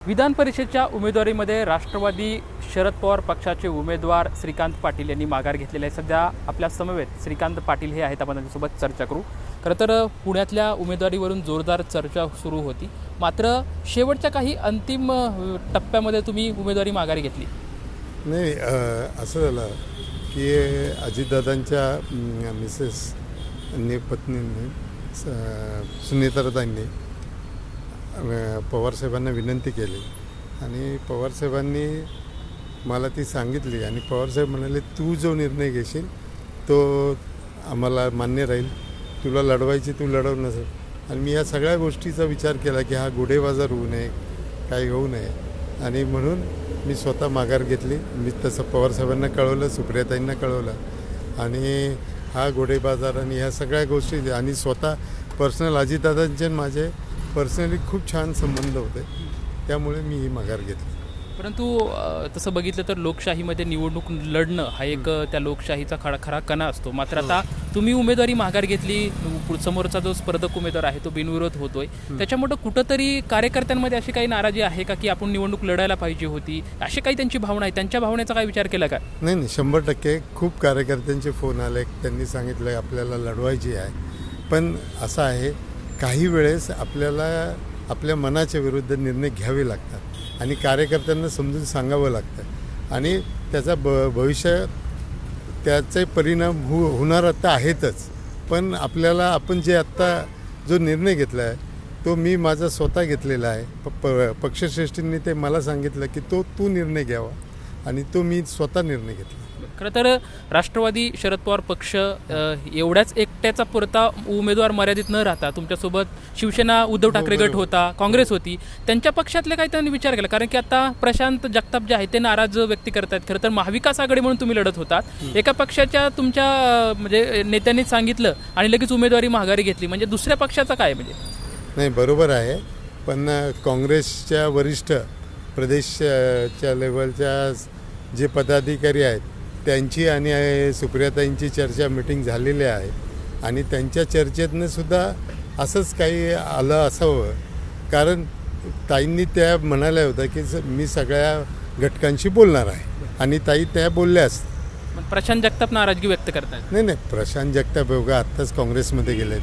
विधान परिषदेच्या उमेदवारीमध्ये राष्ट्रवादी शरद पवार पक्षाचे उमेदवार श्रीकांत पाटील यांनी माघार घेतलेले आहे। सध्या आपल्या समवेत श्रीकांत पाटील हे आहेत, आपण त्यांच्यासोबत चर्चा करू। खरं तर पुण्यातल्या उमेदवारीवरून जोरदार चर्चा सुरू होती, मात्र शेवटच्या काही अंतिम टप्प्यामध्ये तुम्ही उमेदवारी माघारी घेतली। नाही, असं झालं की अजितदादांच्या मिसेसनी पत्नींनी सुनीताताईंनी पवारसाहेबांना विनंती केली आणि पवारसाहेबांनी मला ती सांगितली आणि पवारसाहेब म्हणाले, तू जो निर्णय घेशील तो आम्हाला मान्य राहील, तुला लढवायची तू लढव नसेल। आणि मी या सगळ्या गोष्टीचा विचार केला की हा घोडेबाजार होऊ नये, काही होऊ नये, आणि म्हणून मी स्वतः माघार घेतली। मी तसं पवारसाहेबांना कळवलं, सुप्रियाताईंना कळवलं, आणि हा घोडेबाजार आणि ह्या सगळ्या गोष्टी आणि स्वतः पर्सनल अजितदादांचे माझे पर्सनली खूप छान संबंध होते, त्यामुळे मी ही माघार घेतली। परंतु तसं बघितलं तर लोकशाहीमध्ये निवडणूक लढणं हा एक त्या लोकशाहीचा खरा कणा असतो। मात्र आता तुम्ही उमेदवारी माघार घेतली, समोरचा जो स्पर्धक उमेदवार आहे तो बिनविरोध होतोय, त्याच्यामुळे कुठंतरी कार्यकर्त्यांमध्ये अशी काही नाराजी आहे का की आपण निवडणूक लढायला पाहिजे होती, अशी काही त्यांची भावना आहे? त्यांच्या भावनेचा काय विचार केला का? नाही, 100% खूप कार्यकर्त्यांचे फोन आले, त्यांनी सांगितलं आपल्याला लढवायची आहे, पण असं आहे काही वेळेस आपल्याला आपल्या मनाच्या विरुद्ध निर्णय घ्यावे लागतात आणि कार्यकर्त्यांना समजून सांगावं लागतं, आणि त्याचा भविष्यात त्याचे परिणाम होणार आता आहेतच। पण आपल्याला आपण जे आत्ता जो निर्णय घेतला आहे तो मी माझा स्वतः घेतलेला आहे। पक्षश्रेष्ठींनी ते मला सांगितलं की तू निर्णय घ्यावा, आणि तो मी स्वतः निर्णय घेतला। खरं तर राष्ट्रवादी शरद पवार पक्ष एवढ्याच एकट्याचा पुरता उमेदवार मर्यादित न राहता तुमच्यासोबत शिवसेना उद्धव ठाकरे गट होता, काँग्रेस होती, त्यांच्या पक्षातले काही त्यांनी विचार केला? कारण की आता प्रशांत जगताप जे आहे ते नाराज व्यक्त करतात। खरं तर महाविकास आघाडी म्हणून तुम्ही लढत होतात, एका पक्षाच्या तुमच्या म्हणजे नेत्यांनी सांगितलं आणि लगेच उमेदवारी माघारी घेतली, म्हणजे दुसऱ्या पक्षाचा काय? म्हणजे नाही, बरोबर आहे, पण काँग्रेसच्या वरिष्ठ प्रदेशच्या लेवलच्या जे पदाधिकारी आहेत त्यांची आणि सुप्रियाताईंची चर्चा मीटिंग झालेली आहे, आणि त्यांच्या चर्चेतनं सुद्धा असंच काही आलं असावं, कारण ताईंनी त्या म्हणाल्या होत्या की मी सगळ्या घटकांशी बोलणार आहे, आणि ताई त्या बोलल्यास। प्रशांत जगताप नाराजगी व्यक्त करतात? नाही, प्रशांत जगताप बघा आत्ताच काँग्रेसमध्ये गेलेत,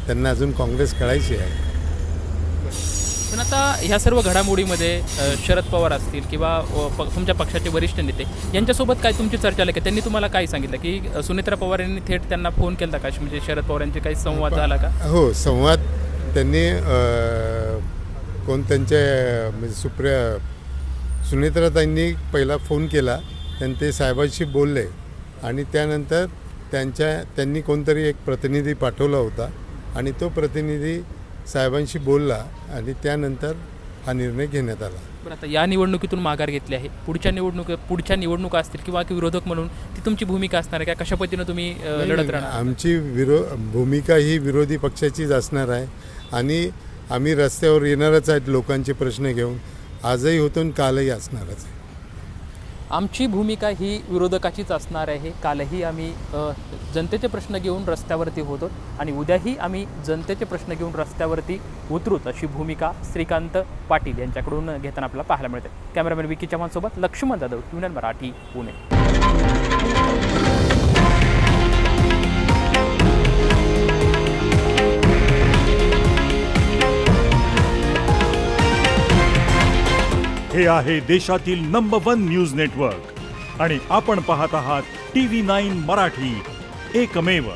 त्यांना अजून काँग्रेस कळायची आहे। पण आता ह्या सर्व घडामोडीमध्ये शरद पवार असतील किंवा तुमच्या पक्षाचे वरिष्ठ नेते यांच्यासोबत काय तुमची चर्चा आली का? त्यांनी तुम्हाला काय सांगितलं की सुनेत्रा पवार यांनी थेट त्यांना फोन केला का, म्हणजे शरद पवार यांचे काही संवाद झाला का? हो, संवाद त्यांनी त्यांच्या म्हणजे सुनेत्राताईंनी पहिला फोन केला, ते साहेबांशी बोलले, आणि त्यानंतर त्यांनी कोणतरी एक प्रतिनिधी पाठवला होता, आणि तो प्रतिनिधी साहेबांशी बोलला, आणि त्यानंतर हा निर्णय घेण्यात आला। पण आता या निवडणुकीतून माघार घेतली आहे, पुढच्या निवडणुका असतील किंवा विरोधक म्हणून ती तुमची भूमिका असणार आहे का? कशा पद्धतीनं तुम्ही लढत राहणार? आमची भूमिका ही विरोधी पक्षाचीच असणार आहे, आणि आम्ही रस्त्यावर येणारच आहेत लोकांचे प्रश्न घेऊन, आजही होतो आणि कालही असणारच आहे। आमची भूमिका ही विरोधकाचीच असणार आहे, कालही आम्ही जनतेचे प्रश्न घेऊन रस्त्यावरती होतो, आणि उद्याही आम्ही जनतेचे प्रश्न घेऊन रस्त्यावरती उतरूत, अशी भूमिका श्रीकांत पाटील यांच्याकडून घेताना आपल्याला पाहायला मिळते। कॅमेरामॅन विकी चव्हाणसोबत लक्ष्मण जाधव, युनियन मराठी, पुणे। हे आहे देशातील नंबर 1 न्यूज नेटवर्क, आणि आपण पाहत आहात TV9 मराठी, एकमेव।